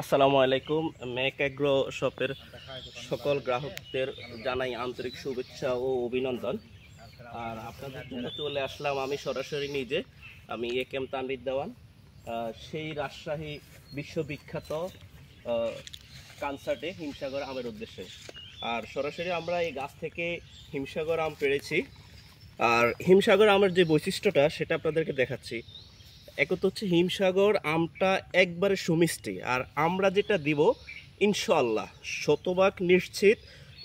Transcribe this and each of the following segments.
আসসালামু আলাইকুম। Make agro শপের সকল গ্রাহকদের জানাই আন্তরিক শুভেচ্ছা ও অভিনন্দন। আর আপনাদের জন্য চলে আসলাম আমি সরাসরি নিজে। আমি একেএম তানভীর দেওয়ান, সেই রাজশাহী বিশ্ববিখ্যাত কনসার্টে হিমসাগর আমের উদ্দেশ্যে। আর সরাসরি আমরা এই গাছ থেকে হিমসাগর আম পেড়েছি। আর হিমসাগর আমের যে বৈশিষ্ট্যটা সেটা আপনাদেরকে দেখাচ্ছি। একত হচ্ছে হিমসাগর আমটা একবারে সুমিষ্টি, আর আমরা যেটা দিব ইনশাআল্লাহ শতভাগ নিশ্চিত,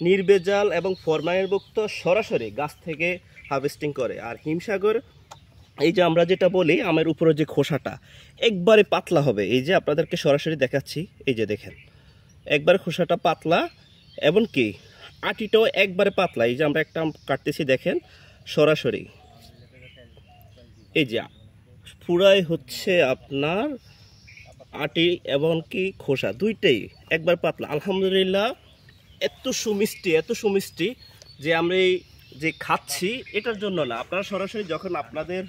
নির্ভেজাল এবং ফরমালিনমুক্ত, সরাসরি গাছ থেকে হার্ভেস্টিং করে। আর হিমসাগর এই যে আমরা যেটা বলি আমের উপরে যে খোসাটা একবারে পাতলা হবে, এই যে আপনাদেরকে সরাসরি দেখাচ্ছি, এই যে দেখেন একবারে খোসাটা পাতলা, এবং কি আটিটাও একবারে পাতলা। এই যে আমরা একটা আম কাটতেছি, দেখেন সরাসরি এই যে পুরাই হচ্ছে আপনার আটি এবং কি খোসা দুইটাই একবার পাতলা। আলহামদুলিল্লাহ এত সুমিষ্টি যে আমরা এই যে খাচ্ছি এটার জন্য না, আপনারা সরাসরি যখন আপনাদের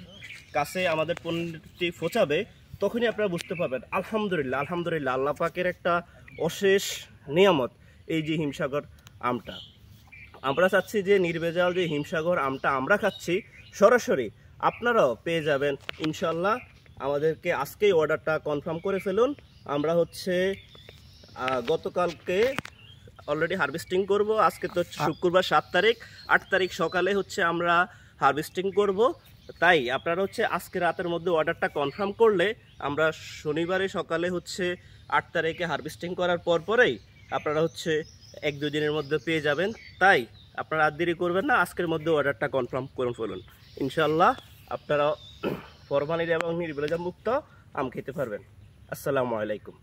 কাছে আমাদের পণ্যটি পৌঁছাবে তখনই আপনারা বুঝতে পারবেন আলহামদুলিল্লাহ আল্লাহ পাকের একটা অশেষ নিয়ামত এই যে হিমসাগর আমটা। আমরা চাচ্ছি যে নির্ভেজাল যে হিমসাগর আমটা আমরা খাচ্ছি সরাসরি আপনারাও পেয়ে যাবেন ইনশাল্লাহ। আমাদেরকে আজকেই অর্ডারটা কনফার্ম করে ফেলুন। আমরা হচ্ছে গতকালকে অলরেডি হারভেস্টিং করব। আজকে তো শুক্রবার 7 তারিখ, 8 তারিখ সকালে হচ্ছে আমরা হারভেস্টিং করব। তাই আপনারা হচ্ছে আজকে রাতের মধ্যে অর্ডারটা কনফার্ম করলে আমরা শনিবারে সকালে হচ্ছে 8 তারিখে হারভেস্টিং করার পরেই আপনারা হচ্ছে 1-2 দিনের মধ্যে পেয়ে যাবেন। তাই আপনারা আর দেরি করবেন না, আজকের মধ্যে অর্ডারটা কনফার্ম করে ফেলুন। ইনশাল্লাহ আপনারা ফরমালিন এবং নির্ভেজাল মুক্ত আম খেতে পারবেন। আসসালামু আলাইকুম।